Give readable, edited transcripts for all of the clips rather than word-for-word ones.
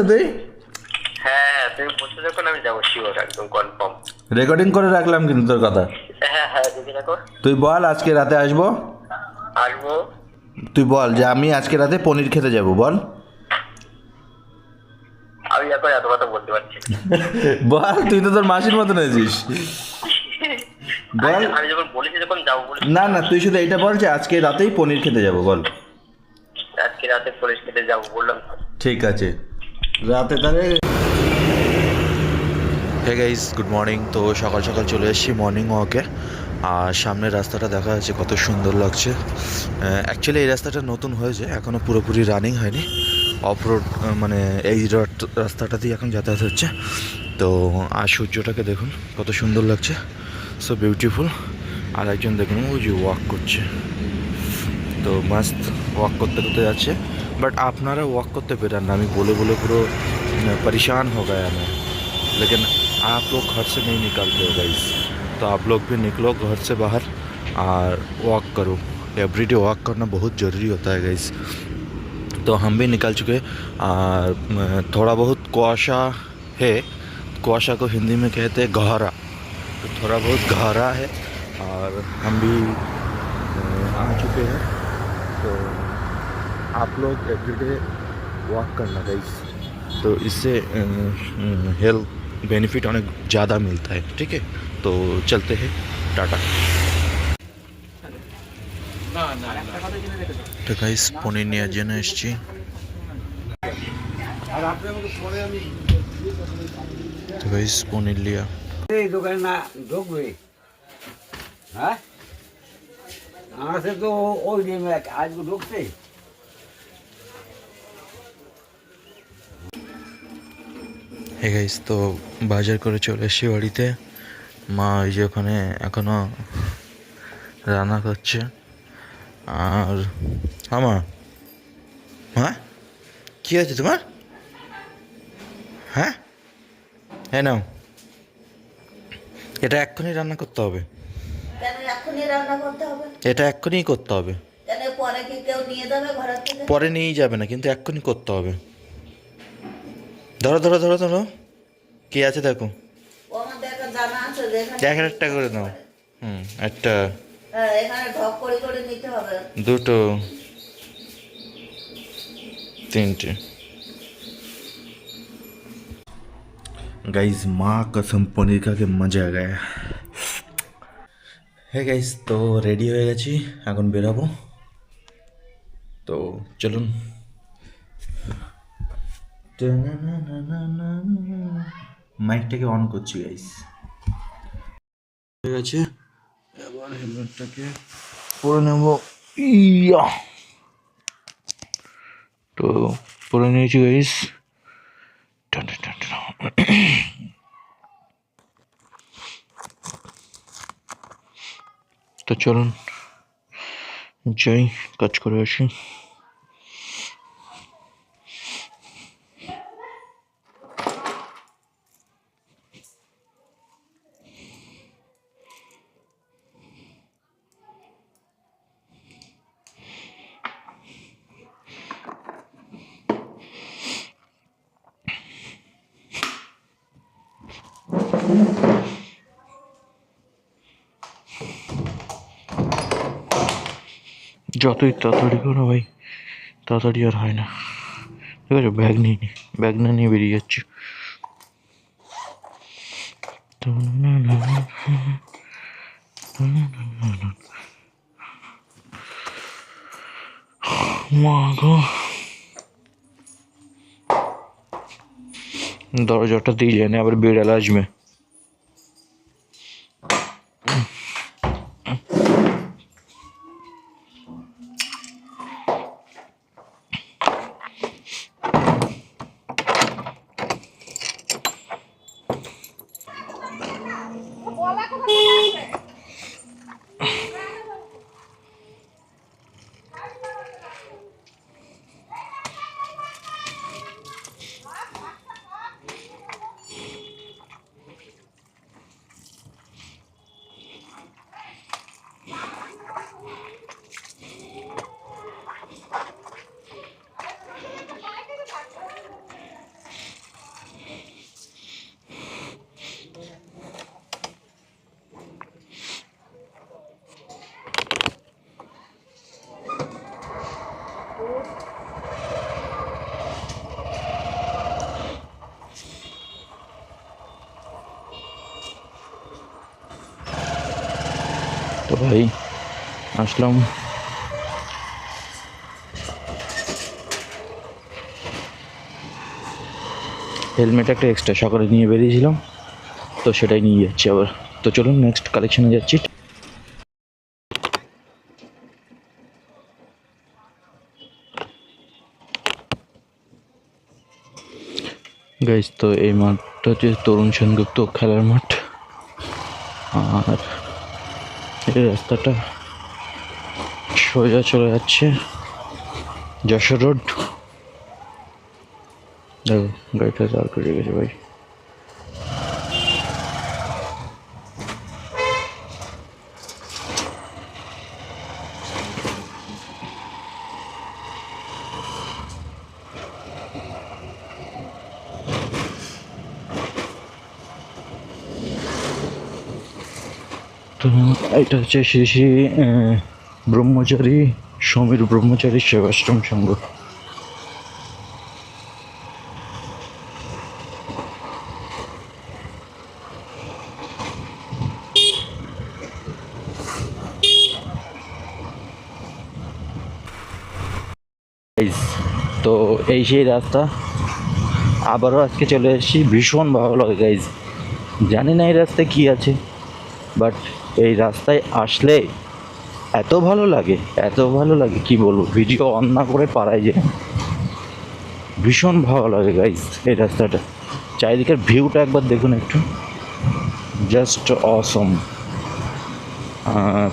তুই হ্যাঁ তুমি বলছো যখন আমি যাবো শিওর একদম কনফার্ম। রেকর্ডিং করে রাখলাম কিন্তু তোর কথা। হ্যাঁ হ্যাঁ দেখে রাখো। তুই বল আজকে রাতে আসবো। আসবো। তুই বল যে আমি আজকে রাতে পনির খেতে যাব, বল। আমি এখন এত কথা বলতে পারছি না। বল, তুই তো তোর মাসির মতন আছিস। বল। আমি যখন বলেছি যখন যাবো বলেছি। না না, তুই শুধু এইটা বল যে আজকে রাতেই পনির খেতে যাব, বল। আজকে রাতে পুলিশ খেতে যাবো বললাম তো। ঠিক আছে, রাতে তাহলে। Hey guys, good morning. তো সকাল সকাল চলে এসেছি মর্নিং ওয়াকে। আর সামনের রাস্তাটা দেখা যাচ্ছে কত সুন্দর লাগছে। অ্যাকচুয়ালি এই রাস্তাটা নতুন হয়েছে, এখনও পুরোপুরি রানিং হয়নি। অফ রোড মানে এই রাস্তাটা দিয়ে এখন যাতায়াত হচ্ছে। তো আর সূর্যটাকে দেখুন কত সুন্দর লাগছে, সো বিউটিফুল। আর একজন দেখুন ওই যে ওয়াক করছে, তো মাস্ট ওয়াক করতে করতে যাচ্ছে। বাট আপনারা ওয়াক করতে পেরেন না, আমি বলে বলে পুরো परेशान हो गया मैं। लेकिन आप लोग घर से नहीं निकलते हो गाइस, तो आप लोग भी निकलो घर से बाहर और वॉक करो। एवरीडे वॉक करना बहुत ज़रूरी होता है गाइस। तो हम भी निकल चुके और थोड़ा बहुत कुआशा है। कुआशा को हिंदी में कहते हैं गहरा, तो थोड़ा बहुत गहरा है और हम भी आ चुके हैं। तो आप लोग एवरीडे वॉक करना गाइस, तो इससे हेल्थ बेनिफिट अनेक ज़्यादा मिलता है। ठीक है, तो चलते हैं, टाटा। তো গাইস পনির নেওয়ার জন্য এসেছি। তো গাইস পনির লিয়া। এই দোকানে না ঢুকবে, হ্যাঁ আছে তো ওই যে আজকে ঢুকছে। হে গাইস, তো বাজার করে চলে এসেছি বাড়িতে। মা ওই যে ওখানে এখনো রান্না করছে। আর আমার হ্যাঁ কী আছে তোমার? হ্যাঁ হ্যাঁ নাও, এটা এক্ষুনি রান্না করতে হবে। কেন এখনই রান্না করতে হবে? এটা এক্ষুনি করতে হবে। কেন পরে কি কেউ নিয়ে যাবে ঘরের থেকে? পরে নিয়েই যাবে না, কিন্তু এক্ষুনি করতে হবে। ধরো ধরো ধরো ধরো, কি আছে দেখো। ও আমাদের একটা জানা আছে যে এখানে একটা করে নাও। একটা, হ্যাঁ এখানে ঢক করে করে নিতে হবে। দুটো, তিনটে। গাইজ মা কসম পনির খাকে মজা आ गया। হ্যাঁ গাইস, তো রেডি হয়ে গেছি, এখন বেরাবো। তো চলুন। মাইকটাকে অন করছি গাইজ। হয়ে গেছে, এবার হেলমেটটাকে পরে নেব। ইয়া, তো পরে নিয়েছি গাইস। তো চলুন যাই, কাজ করে আসি। যতই তাড়াতাড়ি করো ভাই, তাড়াতাড়ি আর হয় না। ঠিক আছে, ব্যাগ নিয়ে নি, ব্যাগ না নিয়ে বেরিয়ে যাচ্ছি। মা গো, দরজাটা দিয়ে যায় না, আবার বিড়াল আসবে। তো ভাই আসলাম হেলমেট একটা এক্সট্রা সকালে নিয়ে বেরিয়েছিলাম, তো সেটাই নিয়ে যাচ্ছি আবার। তো চলুন নেক্সট কালেকশনে যাচ্ছি। গাইস, তো এই মাঠটা হচ্ছে তরুণ সেনগুপ্ত খেলার মাঠ, আর এই রাস্তাটা সোজা চলে যাচ্ছে যশোর রোড। দেখো গাড়িটা দাঁড় করে গেছে ভাই। তো এটা হচ্ছে শ্রী শ্রী ব্রহ্মচারী সমীর ব্রহ্মচারী সেবাশ্রম সংঘ। তো এই সেই রাস্তা, আবারও আজকে চলে এসেছি। ভীষণ ভালো লাগে গাইজ, জানি না এই রাস্তায় কী আছে, বাট এই রাস্তায় আসলে এত ভালো লাগে, এত ভালো লাগে কি বলবো, ভিডিও অন না করে পারাই যায়। ভীষণ ভালো লাগে গাইজ এই রাস্তাটা। চারিদিকের ভিউটা একবার দেখুন একটু, জাস্ট অসম।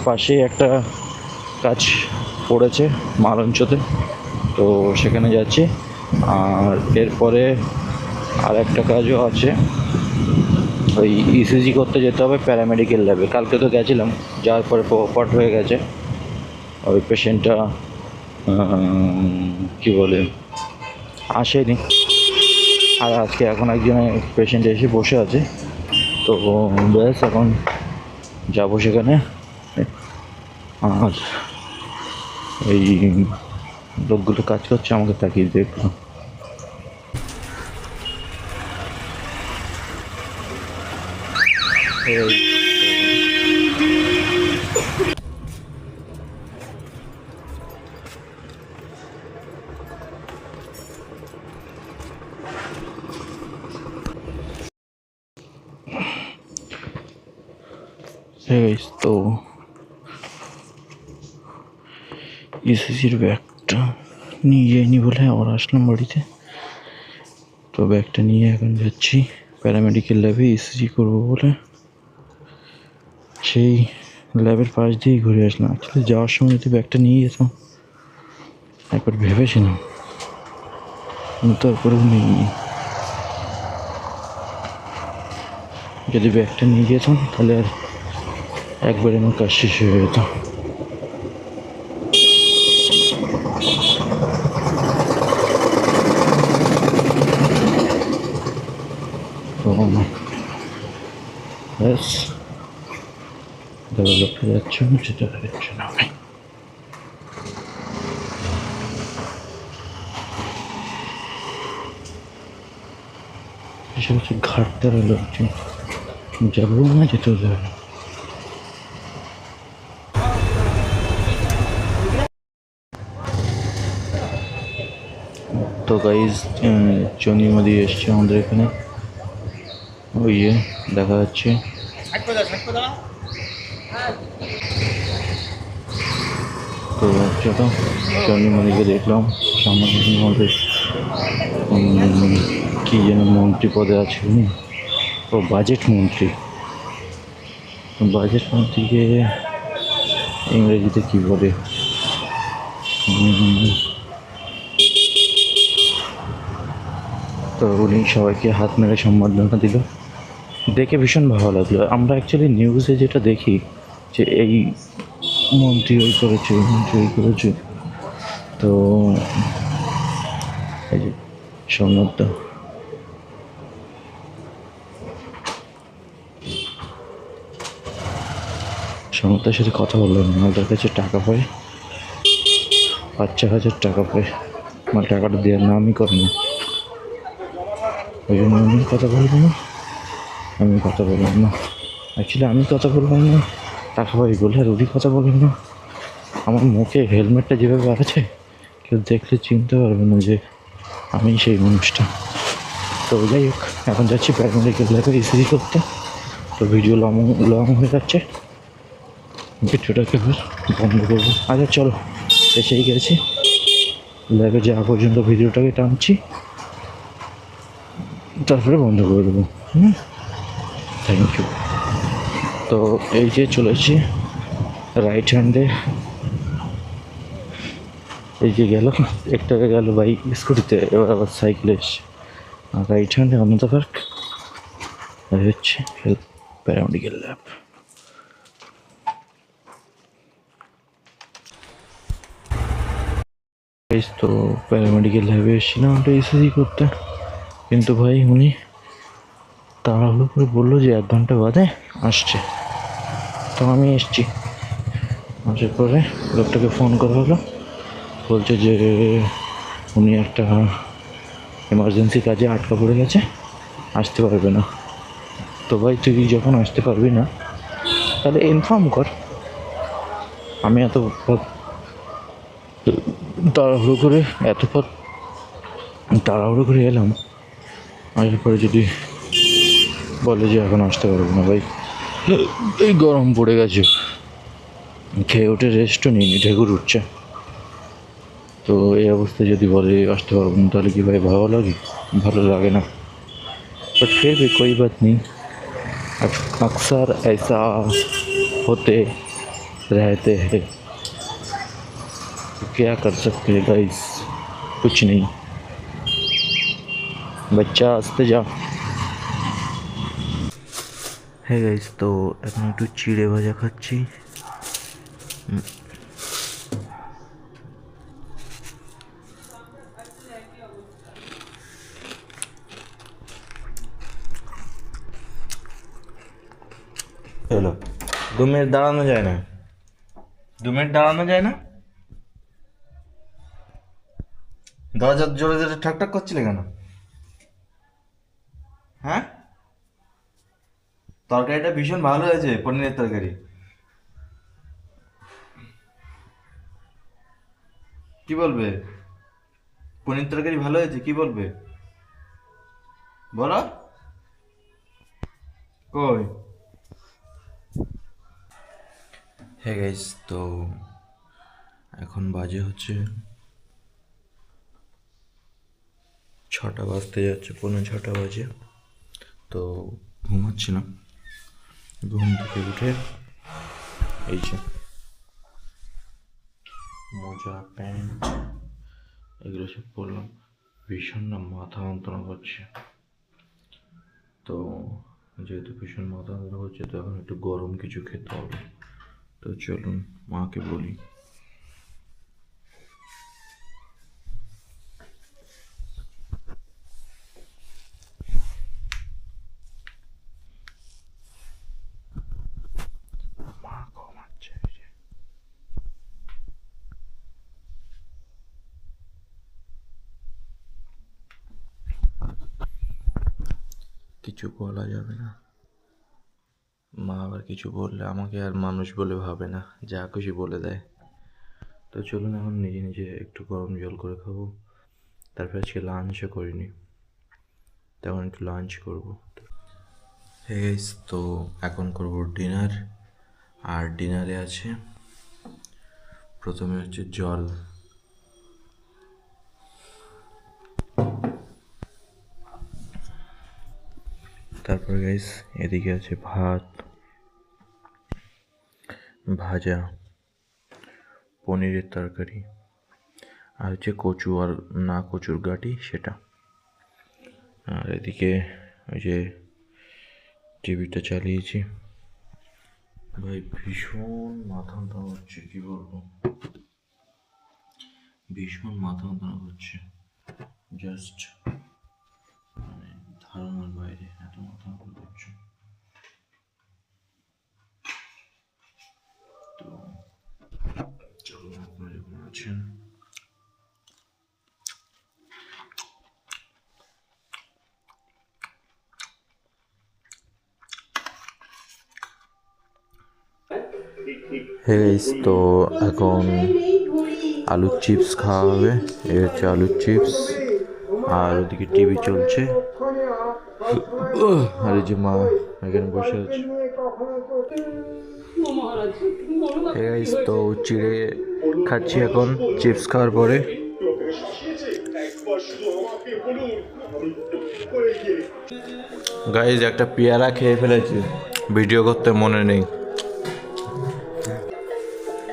পাশে একটা কাজ পড়েছে মালঞ্চতে, তো সেখানে যাচ্ছি। আর এরপরে আর একটা কাজও আছে, ওই ইসিজি করতে যেতে হবে প্যারামেডিক্যাল ল্যাবে। কালকে তো গেছিলাম, যাওয়ার পরে প্রপার্ট হয়ে গেছে, ওই পেশেন্টটা কী বলে আসেনি। আর আজকে এখন একজনের পেশেন্ট এসে বসে আছে, তো ব্যাস এখন যাবো সেখানে। আর এই লোকগুলো কাজ করছে, আমাকে তাকিয়ে দেখলো। তো ইসিজির ব্যাগটা নিয়ে যাইনি বলে আবার আসলাম বাড়িতে। তো ব্যাগটা নিয়ে এখন যাচ্ছি প্যারামেডিক্যাল ল্যাবে ইসিজি করবো বলে। সেই ল্যাবের পাশ দিয়েই ঘুরে আসলাম। অ্যাকচুয়ালি যাওয়ার সময় যদি ব্যাগটা নিয়ে যেতাম, একবার ভেবেছিলাম, কিন্তু তারপরেও নিইনি। যদি ব্যাগটা নিয়ে যেতাম তাহলে আর একবারে আমার কাজ শেষ হয়ে যেত। ব্যাস ডেভেলপে যাচ্ছে, যেটা যাচ্ছে না। এসব হচ্ছে ঘাটতারা লোকজন, যাবো না, যেতেও যাবে না। তো গাইজ চন্দ্রিমাদি এসছে আমাদের এখানে, ওই দেখা যাচ্ছে। তো চলো চন্দ্রিমাদিকে দেখলাম, সামনে আমাদের কী যেন মন্ত্রী পদে আছে উনি, ও বাজেট মন্ত্রী। বাজেট মন্ত্রীকে ইংরেজিতে কী বলে, তো উনি সবাইকে হাত মেরে সম্বর্ধনা দিল, দেখে ভীষণ ভালো লাগলো। আমরা অ্যাকচুয়ালি নিউজে যেটা দেখি যে এই মন্ত্রী ওই করেছে, ওই মন্ত্রী ওই করেছে, তো এই যে সম্বর্ধনা সমতার সাথে কথা বললাম, ওদের কাছে টাকা পাই, টাকা পায়, মানে টাকাটা দেওয়ার নামই করে না। ওই জন্য আমি কথা বলবো না, অ্যাকচুয়ালি আমি কথা বললাম না টাকা পাই বলে, আর ওরই কথা বললাম না। আমার মুখে হেলমেটটা যেভাবে আছে কেউ দেখলে চিনতে পারবে না যে আমি সেই মানুষটা। তো যাই হোক, এখন যাচ্ছি প্যারামেডিক্যাল ল্যাবে ইসিজি করতে। তো ভিডিও লং হয়ে যাচ্ছে, ভিডিওটাকে বন্ধ করবো। আচ্ছা চলো, এসেই গেছি ল্যাবে, যাওয়া পর্যন্ত ভিডিওটাকে টানছি, তারপরে বন্ধ করে দেবো। Thank you. তো এই যে চলেছি রাইট হ্যান্ডে, এই যে গেল একটা গেল বাইক স্কুটিতে, এবার আবার সাইকেলে এসছে। আর রাইট হ্যান্ডে অন্যতা পার্ক, আর হচ্ছে প্যারামেডিক্যাল ল্যাব। তো প্যারামেডিক্যাল ল্যাবে এসেছিলাম একটা ইসিজি করতে, কিন্তু ভাই উনি তাড়াহুড়ো করে বললো যে 1 ঘন্টা বাদে আসছে। তো আমি এসছি, আসার পরে লোকটাকে ফোন করা হলো, বলছে যে উনি একটা এমার্জেন্সি কাজে আটকা পড়ে গেছে, আসতে পারবে না। তো ভাই তুই যখন আসতে পারবি না তাহলে ইনফর্ম কর। আমি এত তাড়াহুড়ো করে এলাম, আসার পরে যদি বলে যে এখন আসতে পারবো না, ভাই এই গরম পড়ে গেছে, খেয়ে উঠে রেস্টও নিইনি, ঢেকুর উঠছে। তো এই অবস্থায় যদি বলে আসতে পারবো না, তাহলে কি ভাই ভালো লাগে না। बट फिर भी कोई बात नहीं, अक्सर ऐसा होते रहते हैं, तो क्या कर सकते हैं गाइस, कुछ नहीं। बच्चा आस्ते जा। হ্যাঁ গাইস, তো এখন একটু চিড়ে ভাজা খাচ্ছি। হলো 2 মিনিট দাঁড়ানো যায় না, 2 মিনিট দাঁড়ানো যায় না? দরজা জোরে জোরে ঠাকঠাক করছিলে কেন? হ্যাঁ, তরকারিটা ভীষণ ভালো হয়েছে, পনিরের তরকারি। কি বলবে? পনির তরকারি ভালো হয়েছে, কি বলবে বলো? কই? হ্যাঁ গাইস, তো এখন বাজে হচ্ছে 6টা বাজতে যাচ্ছে, 6:45 বাজে। তো ঘুমাচ্ছিলাম, ঘুম থেকে উঠে এই যে মোজা প্যান্ট এগুলো সব পরলাম, ভীষণ না মাথা যন্ত্রণা করছে। তো যেহেতু ভীষণ মাথা যন্ত্রণা করছে, তো এখন একটু গরম কিছু খেতে হবে। তো চলুন মাকে বলি। মা ঘুমাচ্ছে। কিছু বলা যাবে না, মা আবার কিছু বললে আমাকে আর মানুষ বলে ভাবে না, যা খুশি বলে দেয়। তো চলুন এখন নিজে নিজে একটু গরম জল করে খাবো। তারপর আজকে লাঞ্চও করিনি, তখন একটু লাঞ্চ করবো। হেস, তো এখন করব ডিনার। আর ডিনারে আছে প্রথমে হচ্ছে জল, তারপর গাইস এদিকে আছে ভাত, ভাজা, পনিরের তরকারি, আর হচ্ছে কচু, আর না কচুর গাঁটি সেটা। আর এদিকে ওই যে টিভিটা চালিয়েছি। ভাই ভীষণ মাথা যন্ত্রণা হচ্ছে, কি বলবো, ভীষণ মাথা যন্ত্রণা হচ্ছে, জাস্ট মানে ধারণার বাইরে এত মাথা যন্ত্রণা হচ্ছে। তো চলুন, আপনারা যখন আছেন হে গাইস, তো এখন আলুর চিপস খাওয়া হবে। এই হচ্ছে আলুর চিপস, আর ওদিকে টিভি চলছে, আর এই যে মা এখানে বসে আছে। হে গাইস, তো চিড়ে খাচ্ছি এখন চিপস খাওয়ার পরে। গাইস, একটা পেয়ারা খেয়ে ফেলেছি, ভিডিও করতে মনে নেই।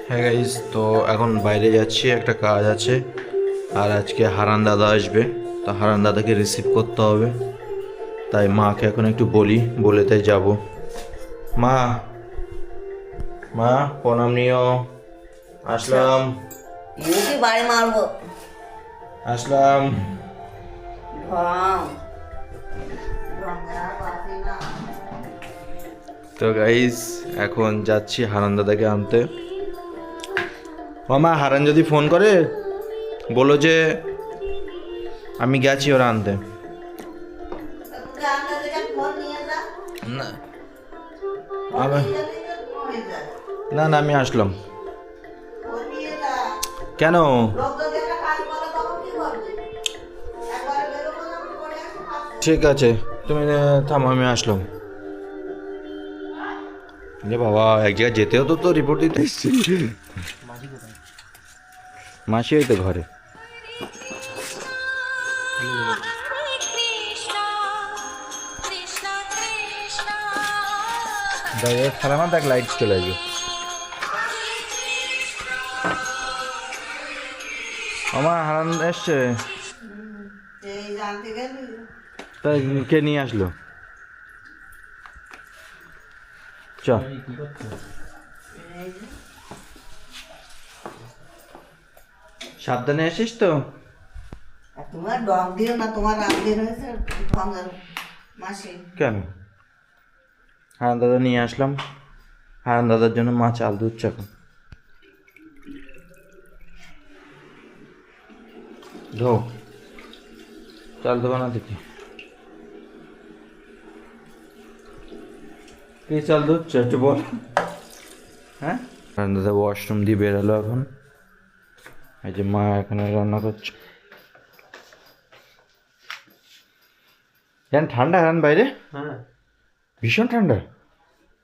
হ্যাঁ গাইস, তো এখন বাইরে যাচ্ছি, একটা কাজ আছে। আর আজকে হারান দাদা আসবে, তো হারান দাদাকে রিসিভ করতে হবে। তাই মাকে এখন একটু বলে তাই যাব। মা, মা প্রণাম নিও। আসলাম মুখে বাড়ি মারবো। আসলাম। ঢং ঢঙ্গা বাসি না। তো গাইস, এখন যাচ্ছি হারান দাদাকে আনতে। মামা, হারান যদি ফোন করে বলো যে আমি গেছি ওরা আনতে। তোকে আনতে থেকে ফোন নিয়ে যা। না ফোন নিয়ে গেলে তো হয়ে যায়। না না, আমি আসলাম। ফোন নিয়ে যা। কেন? লোক যদি একটা কাজ করে তখন কি করবে? একবারে বেরোবো যখন করে আসো আসো। ঠিক আছে, তুমি থামো, আমি আসলাম। যে বাবা, এক জায়গায় যেতেও তো রিপোর্ট দিতে এসছি। মাসি ওই তো ঘরে। সালামা দেখ, লাইট চলে আসবে। আমার হারান এসছে, এই জানতে গেলি তাই কে নিয়ে আসলো? চ, সাবধানে আসিস তো। আর তোমার ডং দিও না, তোমার রাগ দিন হয়েছে ঢঙ্গের মাসি। কেন? হারান দাদা নিয়ে আসলাম, হারান দাদার জন্য মা চাল দুধ এখন। ধো, চাল দেবো না দেখি। কি চাল দুধ একটু বল। হ্যাঁ, হারান দাদা ওয়াশরুম দিয়ে বেরোলো এখন। এই যে মা এখানে রান্না করছে। জান ঠান্ডা হারান বাইরে? হ্যাঁ, ভীষণ ঠান্ডা।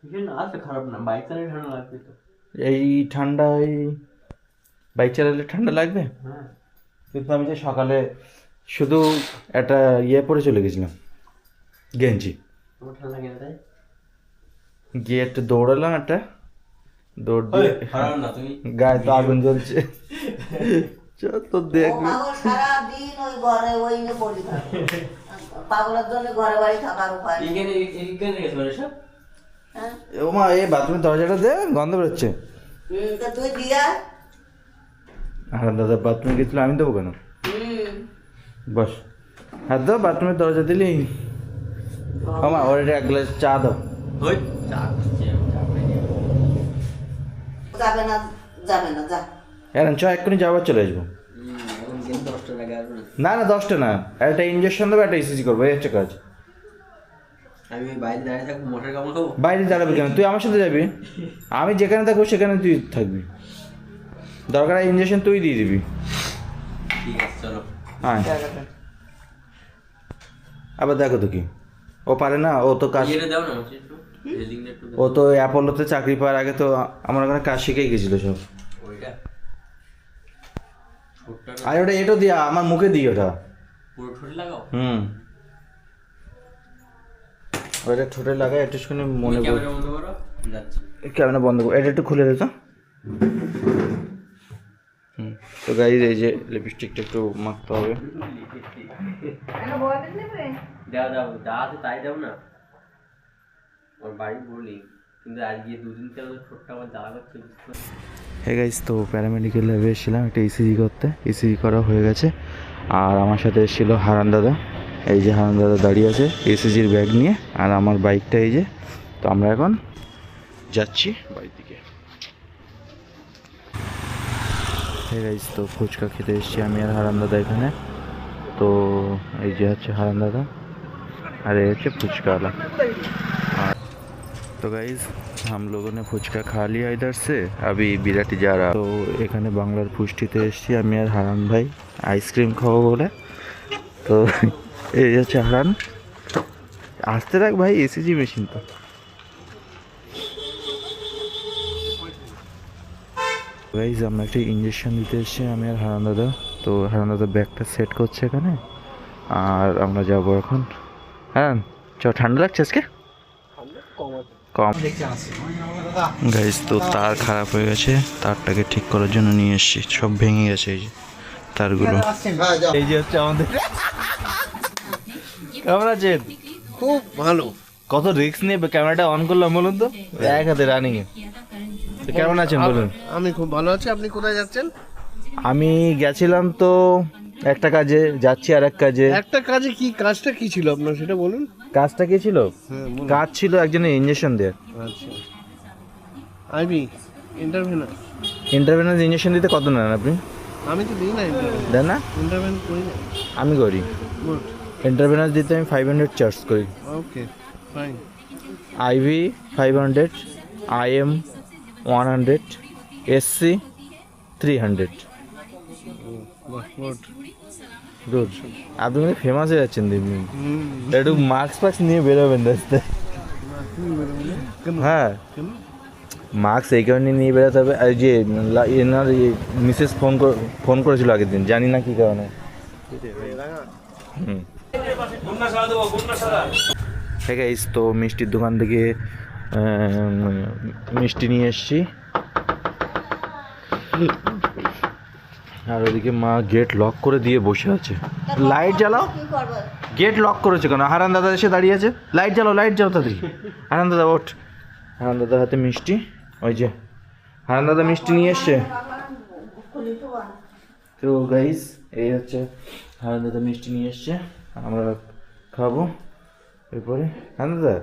ভীষণ আছে, খারাপ না, বাইক চালিয়ে ঠান্ডা লাগবে তো। এই ঠান্ডায় বাইক চালালে ঠান্ডা লাগবে? হ্যাঁ, কিন্তু আমি যে সকালে শুধু একটা পরে চলে গেছিলাম, গেঞ্জি, তোমার ঠান্ডা লাগে না তাই? গিয়ে একটু দৌড়ালাম, একটা দৌড় দিয়ে খারাপ না তুমি। গায়ে তো আগুন জ্বলছে। তো ও দেখবি। পাগল সারাদিন ওই ঘরে ওই নিয়ে পড়ে থাকে। পাগলের জন্য ঘরে বাড়ি থাকার উপায় নেই। এখানে গেছে মানে সব। হ্যাঁ? ও মা, এই বাথরুমের দরজাটা দে, গন্ধ বেরোচ্ছে। তা তুই দিয়া। আর দাদা বাথরুমে গেছিল, আমি দেবো কেন? বস, হাত দাও, বাথরুমের দরজা দিলি। ও মা, ওর এক গ্লাস চা দাও। ওই চা খাচ্ছি আমি, চা খাই নি। যাবে না, যাবে না, যা। হ্যাঁ চ, এক্ষুনি যাবার চলে আসবো। এখন গেম 10টা লাগে আসবে না। না না, 10টা না, একটা ইঞ্জেকশন দেবো, একটা ইসিজি করবো, এই হচ্ছে কাজ। আমি ওই বাইরে দাঁড়িয়ে থাকবো, মশার কামড় খাবো। বাইরে দাঁড়াবি কেন? তুই আমার সাথে যাবি, আমি যেখানে থাকবো সেখানে তুই থাকবি। দরকার ইঞ্জেকশন তুই দিয়ে দিবি। ঠিক আছে, চলো। হ্যাঁ, আবার দেখো তো কি, ও পারে না, ও তো কাজ, ইয়েটা দাও না আমাকে একটু, হেডিংটা একটু দাও। ও তো অ্যাপোলোতে চাকরি পাওয়ার আগে তো আমার ওখানে কাজ শিখেই গেছিলো সব। ওইটা ঠোঁটটা না, আর ওটা এটো দিয়া আমার মুখে দিই ওটা। পুরো ঠোঁটে লাগাও। ওটা ঠোঁটে লাগাই, একটু শুনে মনে পড়ে। ক্যামেরা বন্ধ করো, যাচ্ছি। ক্যামেরা বন্ধ করো, এটা একটু খুলে দে তো। তো গাইজ, এই যে লিপস্টিকটা একটু মাখতে হবে। দাও দাও, যা আছে তাই দাও না। ওর বাড়ি বলি, কিন্তু আজ গিয়ে দুদিন থেকে ওর ঠোঁটটা আমার জ্বালা করছে, বুঝতে পারছি। হ্যাঁ গাইজ, তো প্যারামেডিক্যাল ল্যাবে এসেছিলাম একটা ইসিজি করতে, ইসিজি করা হয়ে গেছে। আর আমার সাথে এসেছিল হারান দাদা, এই যে হারান দাদা দাঁড়িয়ে আছে ইসিজির ব্যাগ নিয়ে, আর আমার বাইকটা এই যে। তো আমরা এখন যাচ্ছি বাড়ির দিকে। হ্যাঁ গাইজ, তো ফুচকা খেতে এসেছি আমি আর হারান দাদা এখানে। তো এই যে হচ্ছে হারান দাদা, আর এই হচ্ছে ফুচকাওয়ালা। तो गाइज हम लोगों ने ফুচকা खा लिया इधर से अभी বিরাটি जा रहा তো এখানে বাংলার পুষ্টিতে এসেছি আমি আর হারান ভাই আইসক্রিম খাবো বলে তো এই হচ্ছে হারান আসতে রাখ ভাই এসিজি মেশিন তো গাইজ আমরা একটা ইঞ্জেকশন দিতে এসেছি আমি আর হারান দাদা তো হারান দাদা ব্যাগটা সেট করছে এখানে আর আমরা যাবো এখন হারান চ ঠান্ডা লাগছে আজকে কম গাইজ তো তার খারাপ হয়ে গেছে তারটাকে ঠিক করার জন্য নিয়ে এসেছি সব ভেঙে গেছে এই যে তারগুলো এই যে হচ্ছে আমাদের কেমন আছেন খুব ভালো। কত রিস্ক নিয়ে ক্যামেরাটা অন করলাম বলুন তো এক হাতে রানিং এ তো কেমন আছেন বলুন আমি খুব ভালো আছি। আপনি কোথায় যাচ্ছেন? আমি গেছিলাম তো একটা কাজে যাচ্ছি আর এক কাজে একটা কাজে কি কাজটা কি ছিল আপনার সেটা বলুন। কাজটা কি ছিল হ্যাঁ বলুন। কাজ ছিল একজনের ইঞ্জেকশন দেওয়ার আচ্ছা আইবি ইন্টারভিউ। ইন্টারভেনাস ইঞ্জেকশন দিতে কত নেন আপনি আমি তো দিই না ইন্টারভিউ। দেন না ইন্টারভিউ করি না। আমি করি গুড। ইন্টারভেনাস দিতে আমি 500 চার্জ করি okay fine. IV 500 IM 100 SC 300 good. Good আপনি মানে ফেমাস হয়ে যাচ্ছেন দিন দিন একটু মাস্ক ফাক্স নিয়ে বেরোবেন রাস্তায় হ্যাঁ কেন? মাস্ক এই কারণে নিয়ে বেরোতে হবে আর যে এনার মিসেস ফোন করেছিল আগের দিন জানি না কী কারণে হুম হ্যাঁ গাইস তো মিষ্টির দোকান থেকে মিষ্টি নিয়ে এসেছি আর ওদিকে মা গেট লক করে দিয়ে বসে আছে লাইট জ্বালাও কি করবে গেট লক করেছে কেন হারান দাদা এসে দাঁড়িয়ে আছে লাইট জ্বালাও তাড়াতাড়ি হারান দাদা ওঠ হারান দাদার হাতে মিষ্টি ওই যে হারান দাদা মিষ্টি নিয়ে এসছে তো গাইস এই হচ্ছে হারান দাদা মিষ্টি নিয়ে এসছে আমরা খাবো এরপরে হারান দাদা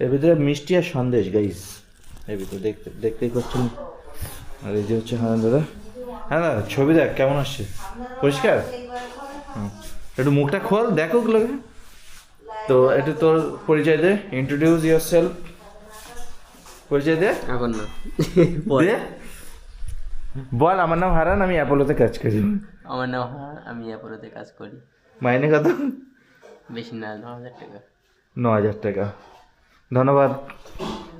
এর ভিতরে মিষ্টি আর সন্দেশ গাইস এর ভিতরে দেখতেই পাচ্ছেন আর এই যে হচ্ছে হারান দাদা হ্যাঁ দাদা ছবি দেখ কেমন আসছে পরিষ্কার একটু মুখটা খোল দেখো ওগুলোকে তো একটু তোর পরিচয় দে ইন্ট্রোডিউস ইউর সেলফ পরিচয় দে এখন না দে বল আমার নাম হারান আমি অ্যাপোলোতে কাজ করি আমার নাম হারান, আমি অ্যাপোলোতে কাজ করি। মাইনে কত বেশি না 9,000 টাকা। 9,000 টাকা ধন্যবাদ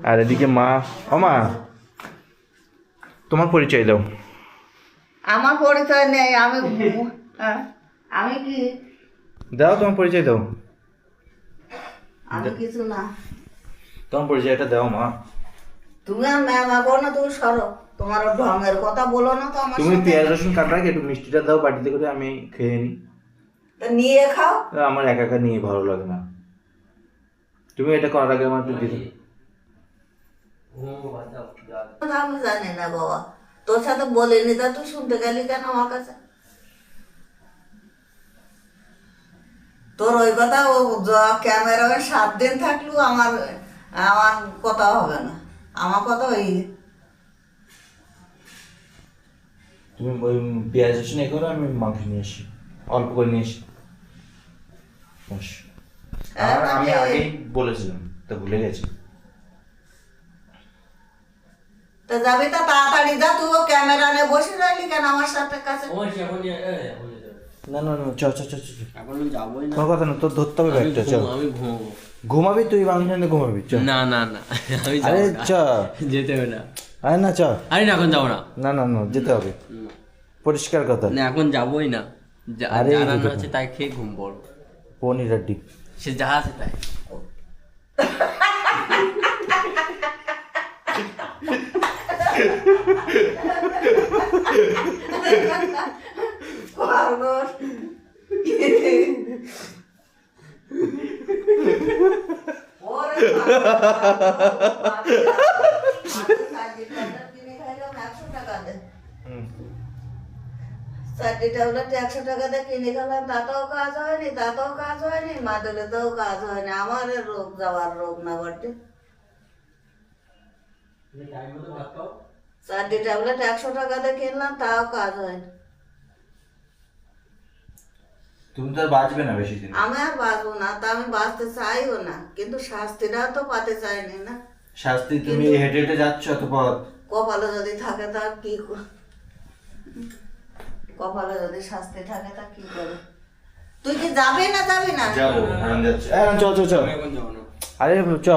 আর এদিকে মা ও মা তোমার পরিচয় দাও আমার পরিচয় নেই আমি হ্যাঁ, আমি কি দাও তোমার পরিচয় দাও আমি কিছু না তোমার পরিচয়টা দাও মা তুমি আর ম্যাম আগো না তুমি সরো তোমার ঢঙের কথা বলো না তো আমার তুমি সাথে। পেঁয়াজ রসুন কাটা রাখে একটু মিষ্টিটা দাও বাটিতে করে আমি খেয়ে নিই তা নিয়ে খাও আমার একা একা নিয়ে ভালো লাগে না তুমি এটা করার আগে আমার একটু দিতে আমি জানি না বাবা তোর সাথে বলিনি তা তুই শুনতে গেলি কেন আমার কাছে তোর ওই কথা ও ক্যামেরায় 7 দিন থাকলেও আমার আমার কথা হবে না আমার কথা ওই তুমি ওই পেঁয়াজ রসুন এ করো আমি মাংস নিয়ে আসি অল্প করে নিয়ে আসি ব্যাস। আর আমি আগেই বলেছিলাম তা ভুলে গেছি তা যাবি তা তাড়াতাড়ি যা তুই ও ক্যামেরা নিয়ে বসে রইলি কেন আমার সাথে কাছে না না না চ চ চ চ এখন আমি যাবোই না। কোনো কথা না তোর ধরতে হবে ব্যাগটা চ আমি ঘুমাবো। ঘুমাবি তুই বাংলাদেশে ঘুমাবি চ না না না আমি আরে যাবো না। চ যেতে হবে না। আরে না চ আরে না এখন যাবো না। না না না যেতে হবে পরিষ্কার কথা না এখন যাবোই না। আরে যা এই রান্না দেখো। হচ্ছে তাই খেয়ে ঘুম পড়বো। পনির আর ডিম সে যা আছে তাই। পাগল। ওরে চারটি ট্যাবলেট 100 টাকা দিয়ে কিনে খেলাম তাতেও কাজ হয়নি মাদুলিতেও কাজ হয়নি আমার রোগ যাওয়ার রোগ না বটে 4টি ট্যাবলেট 100 টাকা দিয়ে কিনলাম তাও কাজ হয়নি তুমি তো আর বাঁচবে না বেশি দিন আমি আর বাঁচবো না তা আমি বাঁচতে চাইও না কিন্তু শাস্তিটাও তো পাতে চাইনি না শাস্তি তুমি হেঁটে হেঁটে যাচ্ছ এত পথ। কপালে যদি থাকে তা কি কপালে যদি শাস্তি থাকে তা কি করে? তুই কি যাবি না যাবি না? যাবো, হারান যাচ্ছে। চ চ চ, আরে চ।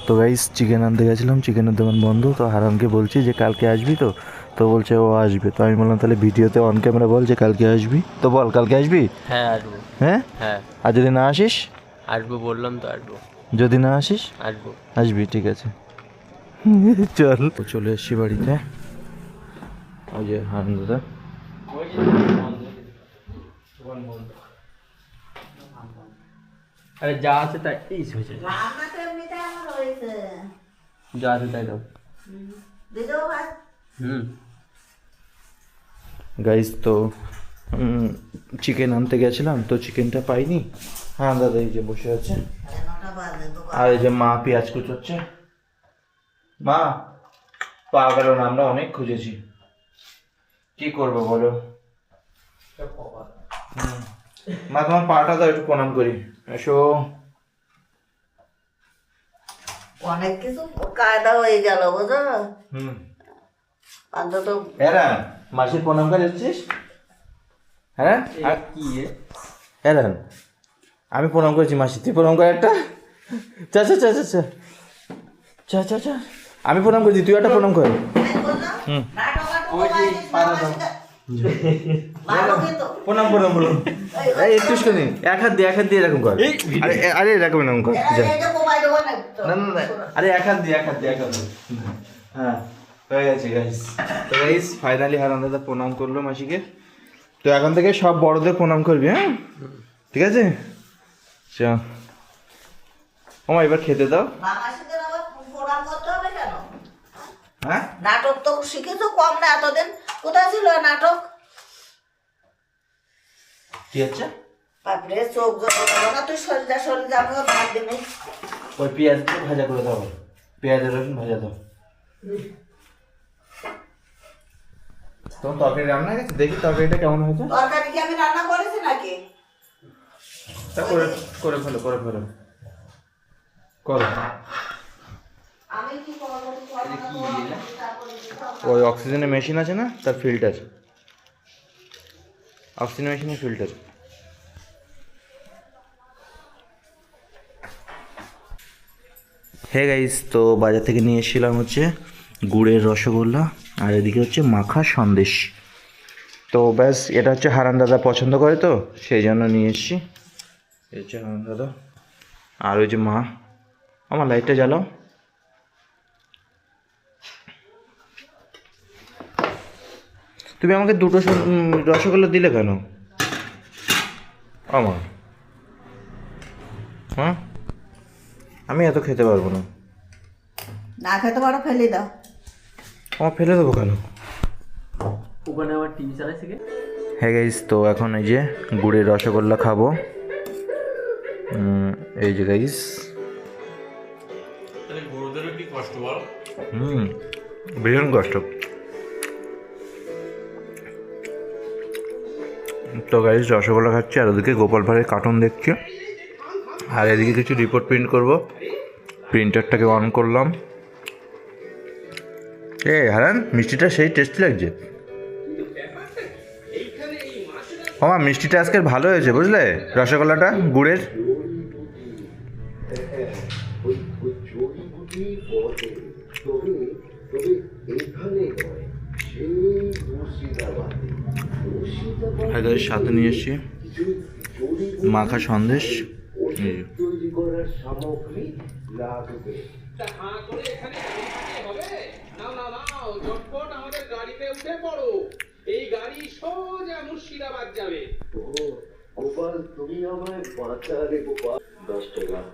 তো গাইস চিকেন আনতে গেছিলাম, চিকেনের দোকান বন্ধ। তো হারানকে বলছি যে কালকে আসবি তো? তো বলছে ও আসবে। তো আমি বললাম তাহলে ভিডিওতে অন ক্যামেরা বল যে কালকে আসবি। তো বল কালকে আসবি? হ্যাঁ আসবো। হ্যাঁ, হ্যাঁ আর যদি না আসিস? আসবো, বললাম তো আসবো। যদি না আসিস আসবো। আসবি, ঠিক আছে। চল, চলে এসছি বাড়িতে। ওই যে হারান দাদা। আরে যা আছে তাই হয়েছে, রান্না তো এমনিতে আমার হয়েছে। যা আছে তাই দাও। দিদিও ভাই গাইস তো চিকেন আনতে গেছিলাম, তো চিকেনটা পাইনি। হ্যাঁ দাদা এই যে বসে আছে, 9টা বাজে দোকান। আর এই যে মা পেঁয়াজ কুচোচ্ছে। মা পাওয়া গেল না, আমরা অনেক খুঁজেছি, কি করবো বলো? মা তোমার পাটা দাও, একটু প্রণাম করি। এসো। অনেক কিছু কায়দা হয়ে গেল বুঝো। অন্তত এরা মাসির প্রণাম করে এসছিস? হ্যাঁ কি এরান, আমি প্রণাম করেছি মাসি, তুই প্রণাম করে একটা। চা চা চা চা চা চা চা চা, আমি প্রণাম করেছি, তুই একটা প্রণাম কর। আমি বললাম, নাটক ভালো কিন্তু প্রণাম প্রণাম প্রণাম। এই একটু শুনি, এক হাত দিয়ে এরকম কর। আরে আরে এরকম এরকম কর। যা। এটা মোবাইল দোকানে না না না, আরে এক হাত দিয়ে। হ্যাঁ হয়ে গেছে গাইস। তো গাইস ফাইনালি হারান দাদা প্রণাম করলো মাসিকে। তো এখন থেকে সব বড়দের প্রণাম করবি, হ্যাঁ ঠিক আছে? চ ওমা এবার খেতে দাও। বাংলাদেশের আবার প্রোগ্রাম করতে হবে কেন? হ্যাঁ নাটক তো শিখেছো কম না এতদিন, কোথায় ছিল ওই নাটক? কি হচ্ছে? বাপরে চোখ জল না, তুই শরীর যা আমিও ভাত দিবি। ওই পেঁয়াজ ভাজা করে দাও, পেঁয়াজ আর রসুন ভাজা দাও। তোমার তরকারি রান্না হয়ে গেছে? দেখি তরকারিটা কেমন হয়েছে। তরকারি কি আমি রান্না করেছি নাকি? তা করে করে ফেলো করো। আমি কি করবো? ওই অক্সিজেনের মেশিন আছে না, তার ফিল্টার, অক্সিজেন মেশিনের ফিল্টার। হে গাইস, তো বাজার থেকে নিয়ে এসেছিলাম হচ্ছে গুড়ের রসগোল্লা, আর এদিকে হচ্ছে মাখা সন্দেশ। তো ব্যাস, এটা হচ্ছে হারান দাদা পছন্দ করে, তো সেই জন্য নিয়ে এসেছি। এই হচ্ছে হারান দাদা, আর ওই যে মা। আমার লাইটটা জ্বালাও। তুমি আমাকে দুটো রসগোল্লা দিলে কেন আমার? হ্যাঁ, আমি এত খেতে পারবো না। না খেতে পারো ফেলে দাও। আমার ফেলে দেবো কেন? ওখানে আবার টিভি চালাইছে কে? হ্যাঁ গাইস, তো এখন এই যে গুড়ের রসগোল্লা খাবো। এই যে গাইস, ভীষণ কষ্ট। তো গাইস রসগোল্লা খাচ্ছি, আর ওদিকে গোপাল ভাঁড়ের কার্টুন দেখছি, আর এদিকে কিছু রিপোর্ট প্রিন্ট করব। প্রিন্টারটাকে অন করলাম। হারান, মিষ্টিটা সেই টেস্টি লাগছে। আমার মিষ্টিটা আজকের ভালো হয়েছে বুঝলে, রসগোল্লাটা গুড়ের। সাথে নিয়ে এসছি মাখা সন্দেশ।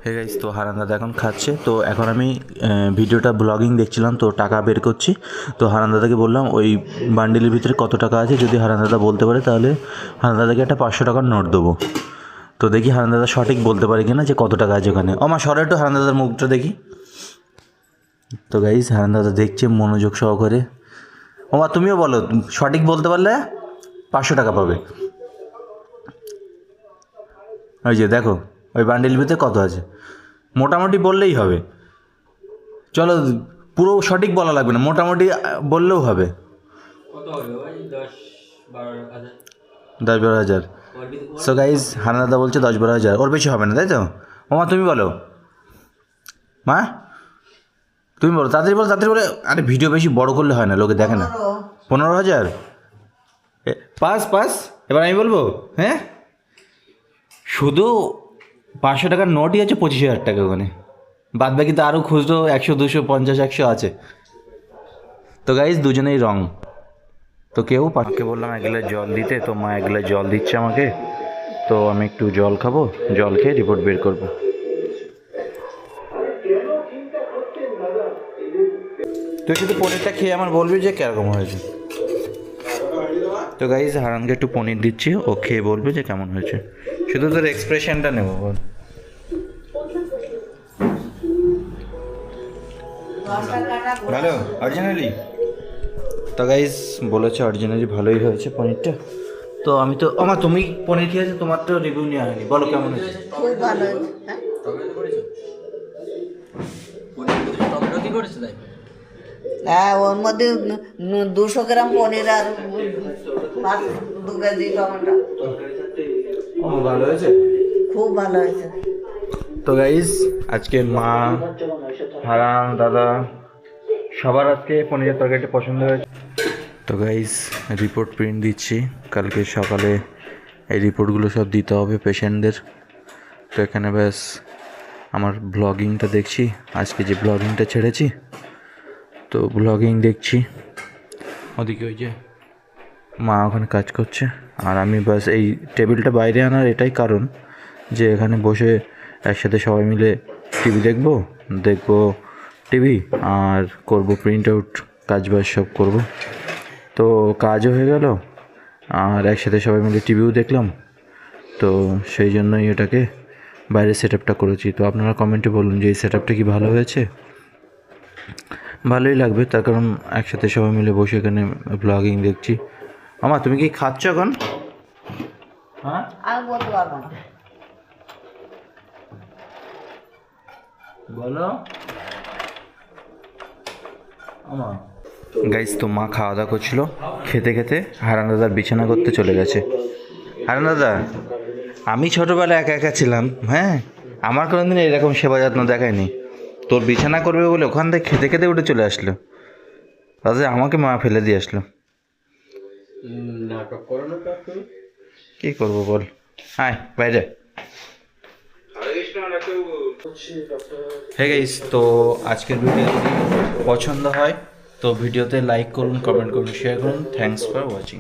হে গাইস, তো হারান দাদা এখন খাচ্ছে। তো এখন আমি ভিডিওটা ব্লগিং দেখছিলাম, তো টাকা বের করছি। তো হারান দাদাকে বললাম ওই বান্ডিলের ভিতরে কত টাকা আছে, যদি হারান দাদা বলতে পারে তাহলে হারান দাদাকে একটা 500 টাকার নোট দেবো। তো দেখি হারান দাদা সঠিক বলতে পারে কিনা যে কত টাকা আছে ওখানে। ও মা, সরে একটু হারান দাদার মুখটা দেখি। তো গাইস হারান দাদা দেখছে মনোযোগ সহকারে। ও মা, তুমিও বলো, সঠিক বলতে পারলে 500 টাকা পাবে। ওই যে দেখো ওই বান্ডিলের ভিতরে কত আছে, মোটামুটি বললেই হবে। চলো পুরো সঠিক বলা লাগবে না, মোটামুটি বললেও হবে। কত হবে ওই 10-12 হাজার? 10-12 হাজার। সো গাইজ হারান দাদা বলছে 10-12 হাজার, ওর বেশি হবে না, তাই তো? ওমা তুমি বলো, মা তুমি বলো, তাড়াতাড়ি বলো, তাড়াতাড়ি বলে। আরে ভিডিও বেশি বড় করলে হয় না, লোকে দেখে না। 15,000 পাস পাস। এবার আমি বলবো, হ্যাঁ শুধু 500 টাকার নোটই আছে 25,000 টাকা ওখানে, বাদ বাকি তো আরও খুঁজতো 100, 200, 50, 100 আছে। তো গাইজ দুজনেই রং। তো কেউ পাকে বললাম 1 গ্লাস জল দিতে, তো মা 1 গ্লাস জল দিচ্ছে আমাকে। তো আমি একটু জল খাবো, জল খেয়ে রিপোর্ট বের করবো। তুই শুধু পনিরটা খেয়ে আমার বলবি যে কীরকম হয়েছে। তো গাইজ হারানকে একটু পনির দিচ্ছি, ও খেয়ে বলবে যে কেমন হয়েছে। শুধু তোর এক্সপ্রেশনটা নেবো বল। ভালো অরিজিনালি? তো গাইজ বলেছে অরিজিনালি ভালোই হয়েছে পনিরটা। তো আমি তো আমার, তুমি পনির খেয়েছো, তোমার তো রিভিউ নেওয়া হয়নি, বলো কেমন হয়েছে। খুব ভালো হয়েছে। হ্যাঁ? টমেটো কি করেছো তাই? হ্যাঁ, ওর মধ্যে 200 গ্রাম পনির আর 2 কেজি টমেটো। ভালো হয়েছে, খুব ভালো হয়েছে। তো গাইজ আজকে মা, হারান, দাদা সবার আজকে পনিরের তরকারিটা পছন্দ হয়েছে। তো গাইজ রিপোর্ট প্রিন্ট দিচ্ছি, কালকে সকালে এই রিপোর্টগুলো সব দিতে হবে পেশেন্টদের। তো এখানে ব্যাস আমার ব্লগিংটা দেখছি, আজকে যে ব্লগিংটা ছেড়েছি, তো ব্লগিং দেখছি। ওদিকে ওই যে মা ওখানে কাজ করছে, আর আমি ব্যাস এই টেবিলটা বাইরে আনার এটাই কারণ যে এখানে বসে একসাথে সবাই মিলে টিভি দেখবো টিভি, আর করব প্রিন্ট আউট, কাজবাজ সব করব। তো কাজও হয়ে গেল, আর একসাথে সবাই মিলে টিভিও দেখলাম। তো সেই জন্যই এটাকে বাইরে সেট আপটা করেছি। তো আপনারা কমেন্টে বলুন যে এই সেট আপটা কি ভালো হয়েছে। ভালোই লাগবে, তার কারণ একসাথে সবাই মিলে বসে এখানে ব্লগিং দেখছি। আমা তুমি কি খাচ্ছ এখন? হ্যাঁ আমি বলতে পারবো না। বলো গাইজ। তো মা খাওয়া দাওয়া করছিল, খেতে খেতে হারান দাদার বিছানা করতে চলে গেছে। হারান দাদা, আমি ছোটোবেলায় একা একা ছিলাম, হ্যাঁ, আমার কোনোদিন এরকম সেবা যত্ন দেখায়নি। তোর বিছানা করবে বলে ওখান থেকে খেতে খেতে উঠে চলে আসলো, তাতে আমাকে মা ফেলে দিয়ে আসলো। নাটক করো না তুমি। কী করবো বল, আয় বাইরে। হ্যাঁ গাইস, তো আজকের ভিডিও যদি পছন্দ হয় তো ভিডিওতে লাইক করুন, কমেন্ট করুন, শেয়ার করুন। Thanks for watching.